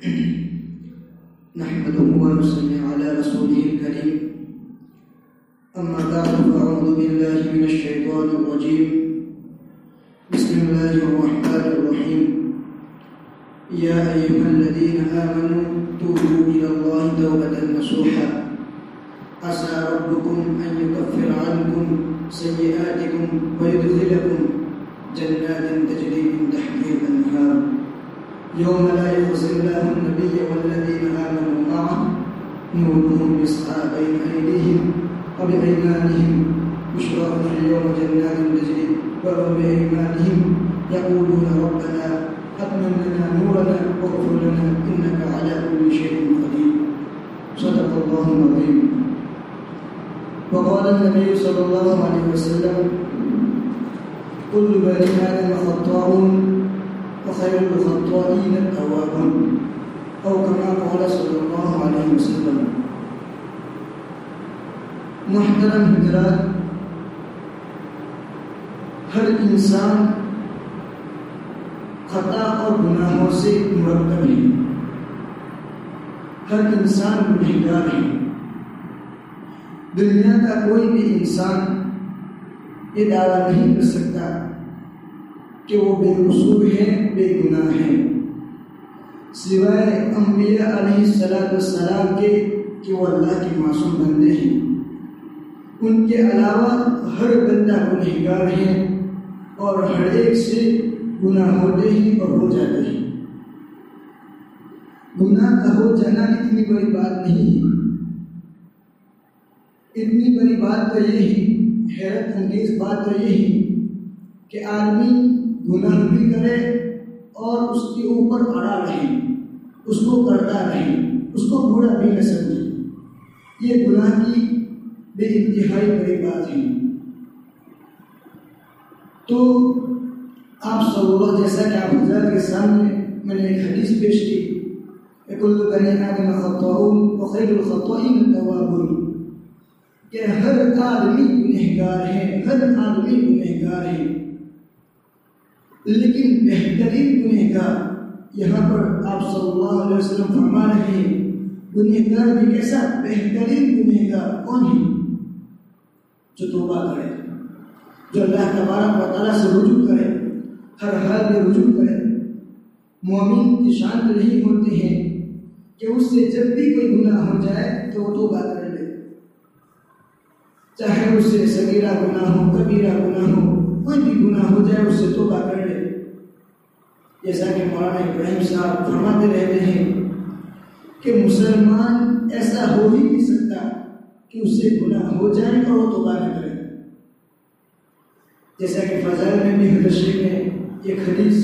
نحمده ونصلي على رسوله الكريم أما بعد فأعوذ بالله من الشيطان الرجيم بسم الله الرحمن الرحيم يا أيها الذين آمنوا توبوا إلى الله توبة نصوحا عسى ربكم أن يكفر عنكم سيئاتكم ويدخلكم جنات تجري من تحتها الأنهار يوم لا يخزي الله النبي والذين آمنوا معه نورهم يسعى بين أيديهم وبأيمانهم بشراكم اليوم جنات تجري وبأيمانهم يقولون ربنا أتمم لنا نورنا واغفر لنا إنك على كل شيء قدير صدق الله العظيم. وقال النبي صلى الله عليه وسلم كل بني آدم خطاؤون وخير الخطائين التوابون أو كما قال صلی اللہ علیہ وسلم. محترم حضرات، ہر انسان خطا اور گناہوں سے مرکب ہے، ہر انسان گنہگار ہے. دنیا کا کوئی بھی انسان یہ دعویٰ نہیں کر سکتا کہ وہ بے قصور ہے، بے گناہ ہے، سوائے انبیاء علیہ السلام کے کہ وہ اللہ کے معصوم بندے ہیں. ان کے علاوہ ہر بندہ گنہگار ہے اور ہر ایک سے گناہ ہوتے ہیں اور ہو جاتے ہیں. گناہ کا ہو جانا اتنی بڑی بات نہیں ہے. اتنی بڑی بات تو یہ ہے، حیرت انگیز بات تو یہ ہے کہ آدمی گناہ بھی کرے اور اس کے اوپر اڑا رہے، اس کو کرتا رہے، اس کو برا بھی نہ سمجھے. یہ گناہ کی بے انتہائی بڑی بات ہے. تو آپ صلی اللہ، جیسا کہ آپ حضرات کے سامنے میں نے ایک حدیث پیش کی کہ کل بنی آدم خطاؤون وخیر الخطائین التوابون، کہ ہر آدمی گنہگار ہے، ہر آدمی گنہگار ہے، لیکن بہترین گنہگار، یہاں پر آپ صلی اللہ علیہ وسلم فرما رہے ہیں گنہگار بھی کیسا؟ بہترین گنہگار کون ہے؟ جو توبہ کرے، جو اللہ تبارک و تعالیٰ سے رجوع کرے، ہر حال میں رجوع کرے. مومن کی شان تو یہی ہوتے ہیں کہ اس سے جب بھی کوئی گناہ ہو جائے تو وہ توبہ کر لے، چاہے اس سے صغیرہ گناہ ہو، کبیرہ گناہ ہو، کوئی بھی گناہ ہو جائے اس سے توبہ کر لے. جیسا کہ مولانا ابراہیم صاحب فرماتے رہتے ہیں کہ مسلمان ایسا ہو ہی نہیں سکتا کہ اس سے گناہ ہو جائے اور وہ توبہ نہ کرے. جیسا کہ فضائل میں بھی حضرت شریف نے ایک حدیث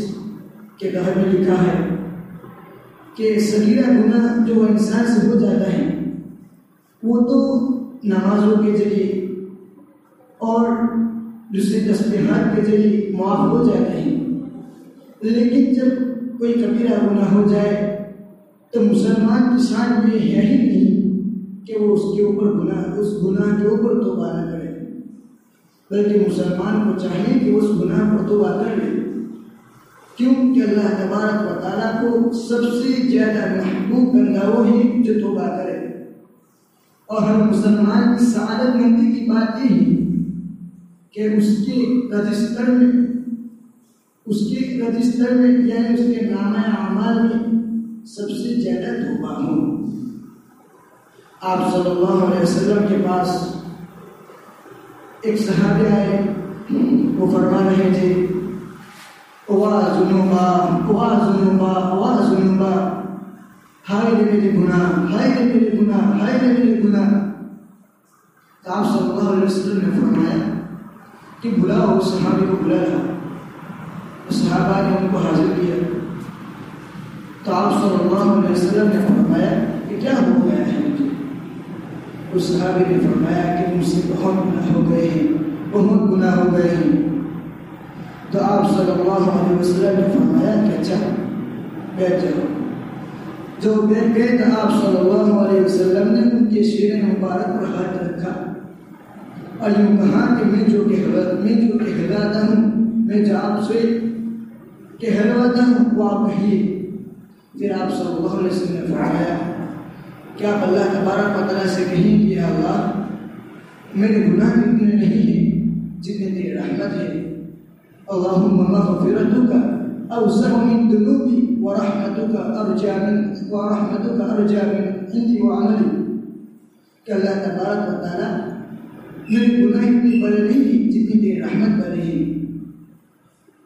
کے تحت میں لکھا ہے کہ صغیرہ گناہ جو انسان سے ہو جاتا ہے وہ تو نمازوں کے ذریعے اور دوسرے تسبیحات کے ذریعے معاف ہو جاتے ہیں، لیکن جب کوئی کبیرہ گناہ ہو جائے تو مسلمان کی شان یہ ہے ہی نہیں کہ وہ اس کے اوپر اس گناہ کے اوپر توبہ نہ کرے، بلکہ مسلمان کو چاہیے کہ اس گناہ پر توبہ کر لے. کیونکہ اللہ تبارک و تعالیٰ کو سب سے زیادہ محبوب بندہ وہ ہے جو توبہ کرے. اور ہر مسلمان کی سعادت مندی کی بات یہ ہے کہ اس کے رجسٹر میں یعنی اس کے نامہ اعمال میں سب سے زیادہ توبہ ہو. آپ صلی اللہ علیہ وسلم کے پاس ایک صحابی آئے، وہ فرما رہے تھے اوا ذنوبا، ہائے میرے گناہ، ہائے میرے گناہ، ہائے میرے گناہ. تو آپ صلی اللہ علیہ وسلم نے فرمایا کہ بلاؤ اس صحابی کو، بلایا. صحابہ نے ان کو حاضر کیا تو آپ صلی اللہ علیہ وسلم نے فرمایا کہ کیا ہو گیا ہے مجھے؟ اس صحابی نے فرمایا کہ مجھ سے بہت گناہ ہو گئے ہیں، بہت گناہ ہو گئے ہیں. تو آپ صلی اللہ علیہ وسلم نے فرمایا کہ اچھا بیٹھ جاؤ. جو بیٹھ گئے تو آپ صلی اللہ علیہ وسلم نے ان کے شیر مبارک پر ہاتھ رکھا اور یوں کہا کہ میں جو کہلاتا ہوں، میں جو آپ سے کہلواتا ہوں وہ آپ کہیے. پھر آپ صلی اللہ علیہ وسلم نے فرمایا کہ آپ اللہ تبارک و تعالیٰ سے کہیں کہ اللہ میرے گناہ اتنے نہیں ہیں جتنے تیری رحمت ہے. اللہم مغفرتک اوسع من ذنوبی ورحمتک ارجع من عندی وعملی. کہ اللہ تبارک و تعالیٰ میرے گناہ اتنے بڑے نہیں ہیں جتنی تیری رحمت بڑی ہے.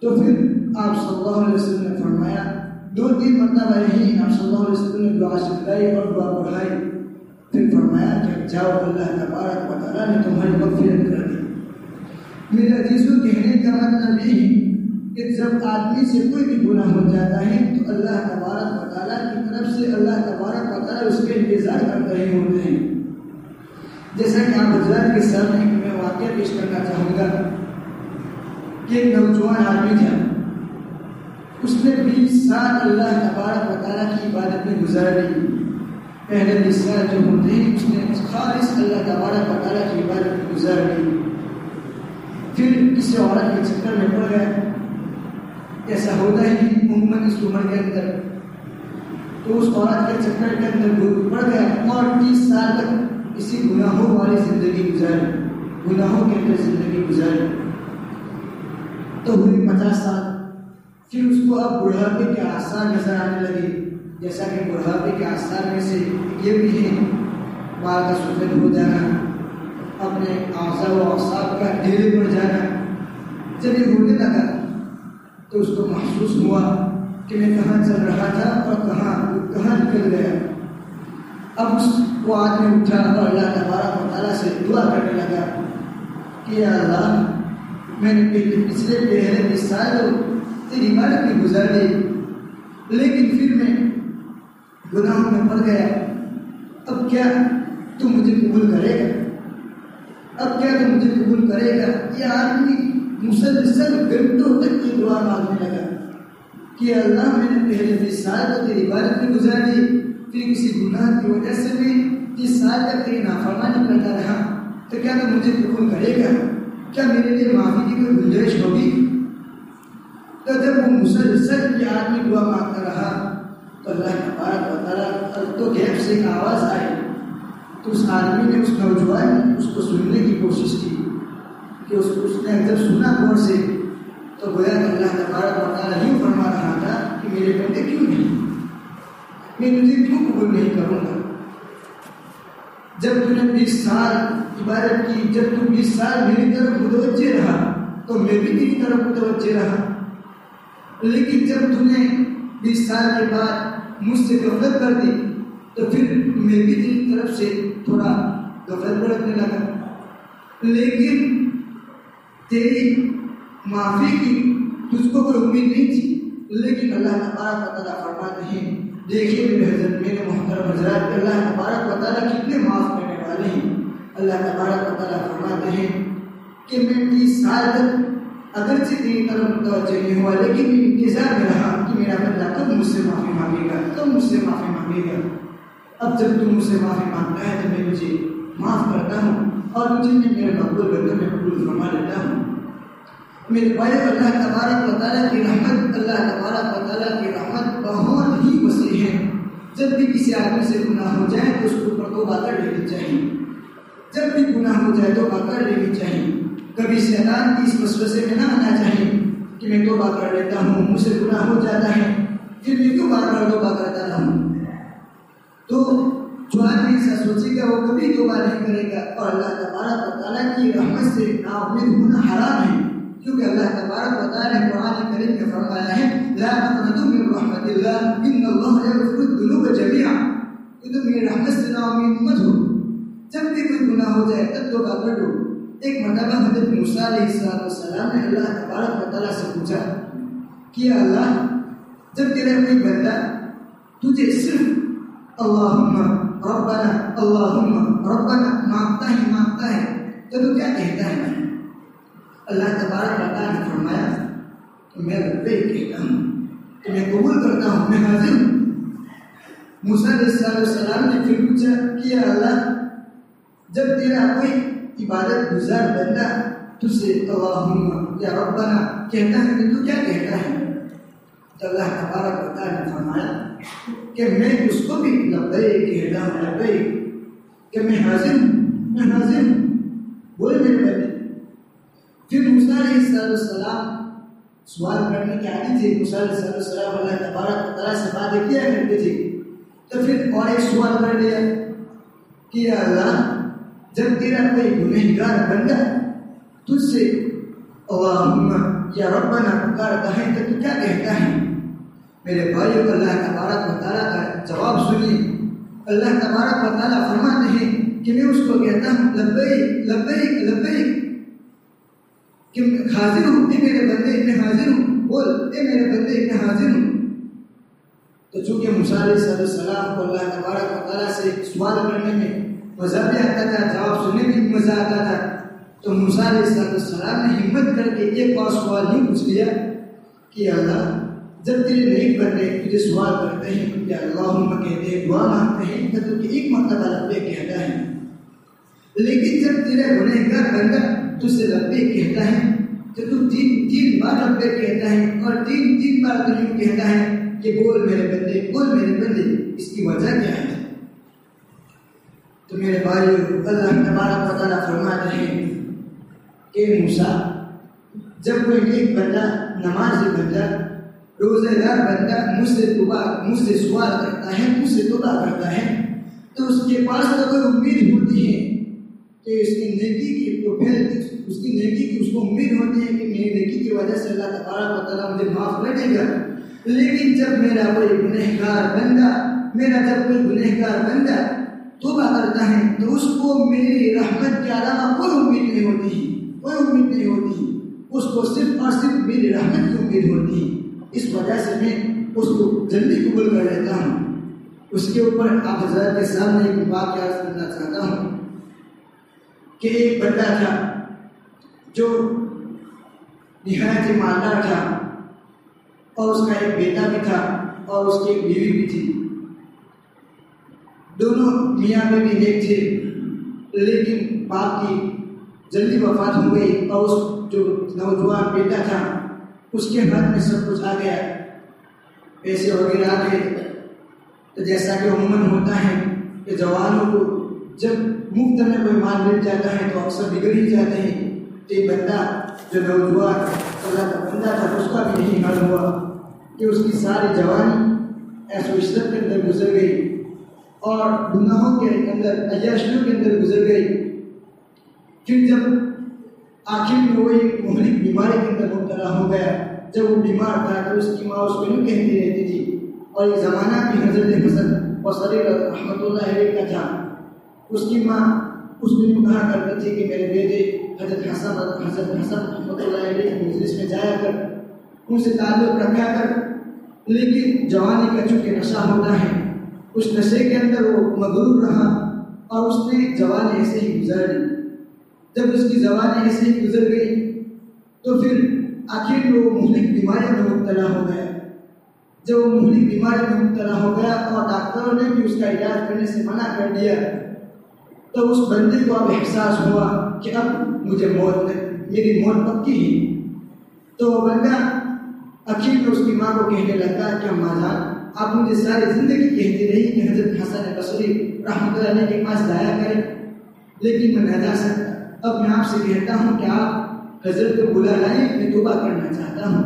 تو پھر آپ صلی اللہ علیہ وسلم نے فرمایا 2-3 مرتبہ یہی آپ صلی اللہ علیہ وسلم نے دعا سکھلائی اور دعا پڑھائی. پھر فرمایا کہ جاؤ اللہ تبارک و تعالیٰ نے تمہاری مغفرت کر دی. میرے عزیزوں کہنے کا مطلب یہ ہے کہ جب آدمی سے کوئی بھی گناہ ہو جاتا ہے تو اللہ تبارک و تعالیٰ کی طرف سے اللہ تبارک و تعالیٰ اس کے انتظار کر رہے ہوتے ہیں. جیسا کہ آپ حضرات کے سامنے میں واقعہ پیش کرنا چاہوں گا کہ ایک نوجوان آدمی تھا. اس نے 20 سال اللہ تبارک و تعالیٰ کی عبادت میں گزار دی. پہلے 20 سال جو ہوتے ہیں اس نے خالص اللہ تبارک و تعالیٰ کی عبادت میں گزار دی. پھر کسی عورت کے چکر میں پڑ گیا. ایسا ہوتا ہے عموماً اس عمر کے اندر. تو اس عورت کے چکر کے اندر پڑ گیا اور 30 سال تک اسی گناہوں والی زندگی گزاری. گناہوں کے اندر زندگی گزاری. تو ہوئی 50 سال. پھر اس کو اب بڑھاپے کے آثار نظر آنے لگے. جیسا کہ بڑھاپے کے آثار میں سے یہ بھی ہے بال کا سفید ہو جانا, اپنے اعضاء و اعصاب کا ڈھیلے پڑ جانا. جب یہ ہونے لگا تو اس کو محسوس ہوا کہ میں کہاں چل رہا تھا اور کہاں نکل گیا. اب وہ آدمی اٹھا اور اللہ تبارک و تعالیٰ سے دعا کرنے لگا کہ یا اللہ میں نے پچھلے 20 سال تیری عبادت میں گزار دی, لیکن پھر میں گناہوں میں پڑ گیا. اب کیا تو مجھے قبول کرے گا؟ اب کیا تو مجھے قبول کرے گا؟ یہ آدمی مسلسل گھنٹوں تک یہ دعا مانگنے لگا کہ اللہ میں نے پہلے 20 سال تو تیری عبادت میں گزار دی, پھر کسی گناہ کی وجہ سے بھی 30 سال تک تیری نافرمانی کرتا رہا, تو کیا تو مجھے قبول کرے گا؟ کیا میرے لیے معافی کی کوئی گنجائش ہوگی؟ تو جب وہ مسلسل یہ آدمی دعا مانگتا رہا تو اللہ تبارک و تعالیٰ تو غیب سے ایک آواز آئی. تو اس آدمی نے, اس نوجوان نے اس کو سننے کی کوشش کی کہ اس نے جب سنا غور سے تو گویا کہ اللہ تبارک و تعالیٰ یوں فرما رہا تھا کہ میرے بندے کیوں نہیں, میں تجھے کیوں قبول نہیں کروں گا؟ جب تو نے 20 سال عبادت کی, جب تو 20 سال میری طرف متوجہ رہا تو میں بھی تیری طرف متوجہ رہا. لیکن جب تو نے 20 سال کے بعد مجھ سے غفلت کر دی تو پھر میں بھی تیری طرف سے تھوڑا غفلت برتنے لگا. لیکن تیری معافی کی تجھ کو کوئی امید نہیں تھی. لیکن اللہ تبارک و تعالیٰ فرماتے ہیں, دیکھیے میرے محترم حضرات, اللہ تبارک و تعالیٰ کتنے معاف کرنے والے ہیں. اللہ تبارک و تعالیٰ فرماتے ہیں کہ میں 30 سال تک اگرچہ تیری طرف متوجہ نہیں ہوا, لیکن میں انتظار میں رہا کہ میرا بندہ کب مجھ سے معافی مانگے گا, کب مجھ سے معافی مانگے گا. اب جب تم مجھ سے معافی مانگتا ہے تو میں تجھے معاف کرتا ہوں اور مجھے میرے مقبول بندوں میں قبول فرما لیتا ہوں. میرے بھائی, اللہ تبارک و تعالیٰ کی رحمت, اللہ تبارک و تعالیٰ کی رحمت بہت ہی وسیع ہے. جب بھی کسی آدمی سے گناہ ہو جائے تو اس کے اوپر توبہ کر لینی چاہیے. جب بھی گناہ ہو جائے توبہ کر لینی چاہیے. کبھی شیطان کی اس وسوسے میں نہ آنا چاہیے کہ میں توبہ کر لیتا ہوں, مجھ سے گناہ ہو جاتا ہے, پھر میں کیوں بار بار توبہ کرتا رہوں. تو جو آدمی ایسا سوچے گا وہ کبھی توبہ نہیں کرے گا. اور اللہ تبارک و تعالیٰ کی رحمت سے نا امید ہونا حرام ہے, کیونکہ اللہ تبارک و تعالیٰ نے قرآن کریم میں فرمایا ہے لا تقنطوا من رحمت اللہ ان اللہ یغفر الذنوب جميعا. کہ تم میری رحمت سے نا امید مت ہو. جب بھی کوئی گناہ ہو جائے تب توبہ کر دو. ایک مرتبہ حضرت موسیٰ علیہ السلام نے اللہ تبارک و تعالیٰ سے پوچھا کہ اللہ, جب تیرا کوئی بندہ تجھے صرف اللہم ربنا مانگتا ہے تو تو کیا کہتا ہے؟ اللہ تبارک و تعالیٰ نے فرمایا کہ میں لبیک کہتا ہوں, کہ میں قبول کرتا ہوں, میں حاضر ہوں. موسیٰ علیہ السلام نے پھر پوچھا کہ اللہ, جب تیرا کوئی عبادت گزار بندہ تجھ سے اللہم یا ربنا کہتا ہے تو کیا کہتا ہے؟ تو اللہ تبارک و تعالیٰ نے فرمایا کہ میں اس کو بھی لبیک کہتا ہوں، لبیک، کہ میں حاضر ہوں، میں حاضر ہوں، بولے میرے بندے۔ پھر موسیٰ علیہ السلام سوال کرنے کے عادی تھے، موسیٰ علیہ السلام اللہ تبارک و تعالیٰ سے باتیں کیا کرتے تھے، تو پھر اور ایک سوال کر لیا کہ یا اللہ جب تیرا کوئی گنہگار بندہ تجھ سے اللہم یا ربنا پکارتا ہے تو تو کیا کہتا ہے؟ میرے بھائیو اللہ تبارک و تعالیٰ کا جواب سنیے۔ اللہ تبارک و تعالیٰ فرماتے ہیں کہ میں اس کو کہتا ہوں لبیک لبیک لبیک، کہ حاضر ہوں اے میرے بندے، میں حاضر ہوں، بول اے میرے بندے میں حاضر ہوں۔ تو چونکہ موسیٰ علیہ السلام کو اللہ تبارک و تعالیٰ سے سوال کرنے میں مزہ بھی آتا تھا، جواب سننے میں بھی مزہ آتا تھا، تو موسیٰ علیہ السلام نے ہمت کر کے ایک اور سوال یوں پوچھ لیا کہ اللہ جب تیرے نیک بندے تجھے سوال کرتے ہیں یا اللہم کہتے ہیں، دعا مانگتے ہیں، تو تو ایک مرتبہ لبیک کہتا ہے، لیکن جب تیرا گنہگار بندہ تجھ سے لبیک کہتا ہے تو تو تین بار لبیک کہتا ہے، اور تین بار تو یوں کہتا ہے کہ بول میرے بندے، بول میرے بندے، اس کی وجہ کیا ہے؟ تو میرے بھائیو اللہ تبارک و تعالیٰ فرماتے ہیں کہ موسیٰ جب کوئی نیک بندہ، نمازی بندہ، روزہ دار بندہ مجھ سے سوال کرتا ہے، مجھ سے توبہ کرتا ہے، تو اس کے پاس تو کوئی امید ہوتی ہے کہ اس کی نیکی کی اس کو امید ہوتی ہے کہ میری نیکی کی وجہ سے اللہ تبارک و تعالیٰ مجھے معاف کر دے گا۔ لیکن جب میرا کوئی گنہگار بندہ توبہ کرتا ہے تو اس کو میری رحمت کے علاوہ کوئی امید نہیں ہوتی ہے، کوئی امید نہیں ہوتی ہے، اس کو صرف اور صرف میری رحمت کی امید ہوتی ہے۔ اس وجہ سے میں اس کو جلدی قبول کر لیتا ہوں۔ اس کے اوپر آپ حضرات کے سامنے ایک واقعہ عرض کرنا چاہتا ہوں کہ ایک بندہ تھا جو نہایت مالدار تھا، اور اس کا ایک بیٹا بھی تھا اور اس کی ایک بیوی بھی تھی۔ دونوں میاں بیوی نیک تھے، لیکن باپ کی جلدی وفات ہو گئی، اور اس جو نوجوان بیٹا تھا اس کے ہاتھ میں سب کچھ آ گیا، پیسے وغیرہ آ گئے۔ تو جیسا کہ عموماً ہوتا ہے کہ جوانوں کو جب مفت میں کوئی مال مل جاتا ہے تو اکثر بگڑ ہی جاتے ہیں۔ تو یہ بندہ جو نوجوان اللہ کا بندہ تھا اس کا بھی یہی حال ہوا کہ اس کی ساری جوانی ایسو عشرت کے اندر گزر گئی اور گناہوں کے اندر، عیاشیوں کے اندر گزر گئی۔ پھر جب آخر میں وہ ایک مہلک بیماری کے اندر مبتلا ہو گیا، جب وہ بیمار تھا تو اس کی ماں اس کو یوں کہتی رہتی تھی، اور یہ زمانہ بھی حضرت حسن بصری رحمۃ اللہ علیہ کا تھا۔ اس کی ماں اس کو یوں کہا کرتی تھی کہ میرے بیٹے حضرت حسن رحمۃ اللہ علیہ کی مجلس میں جایا کر، ان سے تعلق رکھا کر۔ لیکن جوانی کا چونکہ نشہ ہوتا ہے، اس نشے کے اندر وہ مغرور رہا اور اس نے جوانی ایسے ہی گزار دی۔ جب اس کی جوانی ایسے ہی گزر گئی تو پھر آخر وہ مہلک بیماری میں مبتلا ہو گیا۔ جب وہ مہلک بیماری میں مبتلا ہو گیا اور ڈاکٹروں نے بھی اس کا علاج کرنے سے منع کر دیا، تو اس بندے کو اب احساس ہوا کہ اب میری موت پکی ہے۔ تو وہ بندہ آخر میں اس کی ماں کو کہنے لگا کہ اماں جان، آپ مجھے ساری زندگی کہتی رہی کہ حضرت حسن بصری رحمۃ اللہ علیہ کے پاس جایا کریں، لیکن میں نہ جا سکتا۔ اب میں آپ سے کہتا ہوں کہ آپ حضرت کو بلا لائیں، میں توبہ کرنا چاہتا ہوں،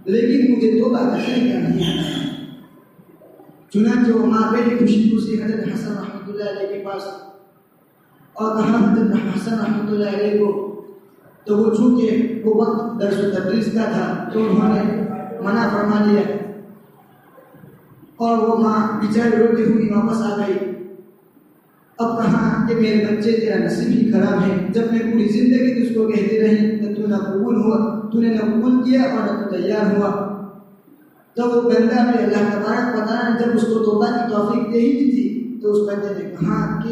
لیکن مجھے توبہ کا طریقہ نہیں آتا۔ چنانچہ وہ ماں گئی خوشی خوشی حضرت حسن رحمۃ اللہ علیہ کے پاس، اور کہا حضرت حسن رحمۃ اللہ علیہ کو، تو وہ چونکہ وہ وقت درس و تدریس کا تھا تو انہوں نے منع فرما لیا، اور وہ ماں بیچاری روتی ہوئی واپس آ گئی۔ اب کہا کہ میرے بچے تیرا نصیب ہی خراب ہے، جب میں پوری زندگی تجھ کو کہتی رہی کہ تو نہ قبول ہوا، تو نے نہ قبول کیا اور نہ تو تیار ہوا۔ تب وہ بندہ بھی اللہ تبارک و تعالیٰ نے جب اس کو توبہ کی توفیق دے ہی دی تھی تو اس بندے نے کہا کہ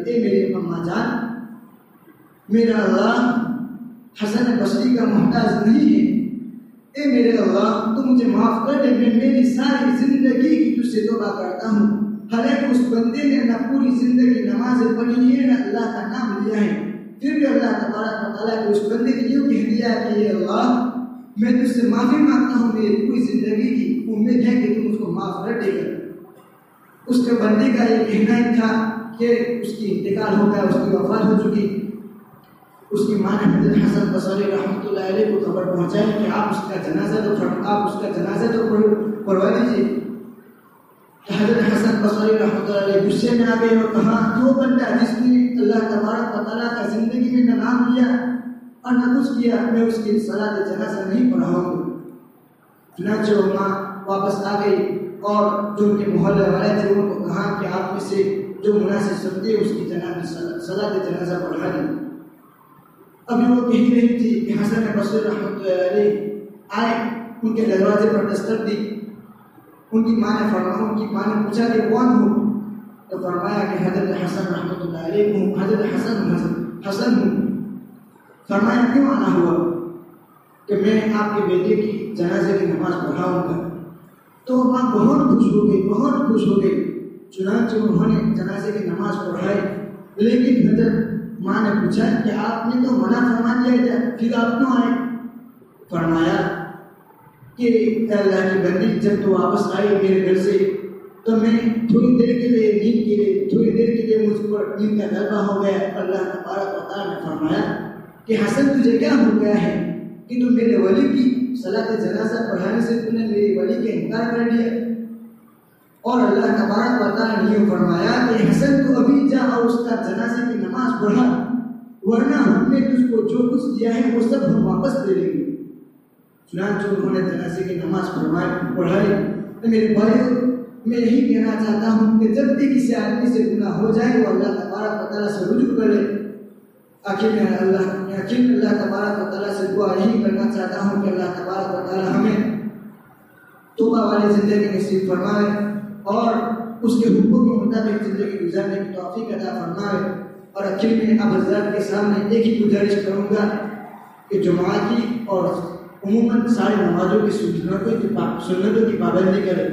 میری اماں جان، میرا اللہ حسن بصری کا محتاج نہیں ہے، اے میرے اللہ تو مجھے معاف کر دے، میں میری ساری زندگی کی تجھ سے توبہ کرتا ہوں۔ حالانکہ اس بندے نے نہ پوری زندگی نمازیں پڑھی ہے، نہ اللہ کا نام لیا ہے، پھر بھی اللہ تبارک و تعالیٰ نے اس بندے کو یوں کہہ دیا کہ اے اللہ میں تجھ سے معافی مانگتا ہوں، میری پوری زندگی کی امید ہے کہ تم اس کو معاف کر دے گا۔ اس کے بندے کا یہ کہنا ہی تھا کہ اس کی انتقال ہو گیا، اس کی وفات ہو چکی۔ اس کی ماں نے حضرت حسن بصری رحمۃ اللہ علیہ کو خبر پہنچائی کہ آپ اس کا جنازہ تو پڑھوا دیجیے۔ حضرت حسن بصری رحمۃ اللہ علیہ غصے میں آ گئے اور کہا، جو بندہ جس نے اللہ تبارک و تعالیٰ کا زندگی میں نہ نام لیا اور نہ کچھ کیا، میں اس کی صلاۃ جنازہ نہیں پڑھاؤں گا۔ چنانچہ وہ ماں واپس آ گئی اور جو ان کے محلے والے تھے ان کو کہا کہ آپ میں سے جو مناسب سمجھے اس کی صلاۃ جنازہ پڑھا دیں۔ ابھی وہ کہہ رہی تھی کہ حسن بصری رحمۃ اللہ علیہ آئے، ان کے دروازے پر دستک دی۔ ان کی ماں نے پوچھا کہ کون ہو؟ تو فرمایا کہ حضرت حسن رحمۃ اللہ علیہ ہوں، حضرت حسن ہوں۔ فرمایا کیوں آنا ہوا؟ کہ میں آپ کے بیٹے کی جنازے کی نماز پڑھاؤں گا۔ تو ماں بہت خوش ہو گئی۔ چنانچہ انہوں نے جنازے کی نماز پڑھائی، لیکن حضرت ماں نے پوچھا کہ آپ نے تو منع فرما دیا تھا، پھر آپ کیوں آئے؟ فرمایا کہ اللہ کی بندی، جب تو واپس آئی میرے گھر سے تو میں تھوڑی دیر کے لیے مجھ پر نیند کا غلبہ ہو گیا۔ اللہ تبارک و تعالیٰ نے فرمایا کہ حسن تجھے کیا ہو گیا ہے کہ تم میرے ولی کی صلاۃ جنازہ پڑھانے سے تم نے میرے ولی کا انکار کر دیا؟ اور اللہ تبارک و تعالیٰ نے یہ فرمایا کہ حسن تو ابھی جا اور اس کا جنازے کی نماز پڑھا، ورنہ ہم نے تجھ کو جو کچھ دیا ہے وہ سب ہم واپس دے دیں گے۔ چنانچہ انہوں نے جنازے کی نماز پڑھائی۔ تو میرے بھائیوں، میں یہی کہنا چاہتا ہوں کہ جب بھی کسی آدمی سے گناہ ہو جائے وہ اللہ تبارک و تعالیٰ سے رجوع کرے۔ آخر میں اللہ تبارک و تعالیٰ سے دعا یہی کرنا چاہتا ہوں کہ اللہ تبارک و تعالیٰ ہمیں توبہ والی زندگی نصیب فرمائے اور اس کے حکم کے مطابق زندگی گزارنے کی توفیق عطا فرمائے۔ اور آخر میں اب حضرات کے سامنے ایک ہی گزارش کروں گا کہ جمعہ کی اور عموماً ساری نمازوں کی سنتوں کی پابندی کریں،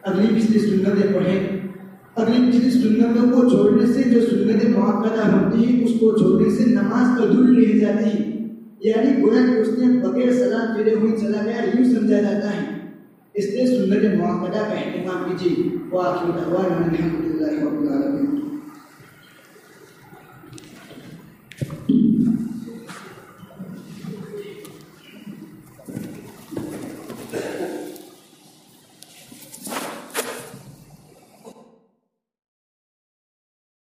اگلی پچھلی سنتیں پڑھیں۔ اگلی پچھلی سنتوں کو چھوڑنے سے جو سنتیں مؤکدہ ہوتی ہیں اس کو چھوڑنے سے نماز ادھوری رہ جاتی ہے، یعنی گویا کہ اس نے بغیر سلام پھیرے ہوئے چلا گیا، یوں سمجھا جاتا ہے۔ اس لیے سنت مؤکدہ کا اہتمام کیجیے۔ وآخر دعوانا الحمد للہ رب العالمین۔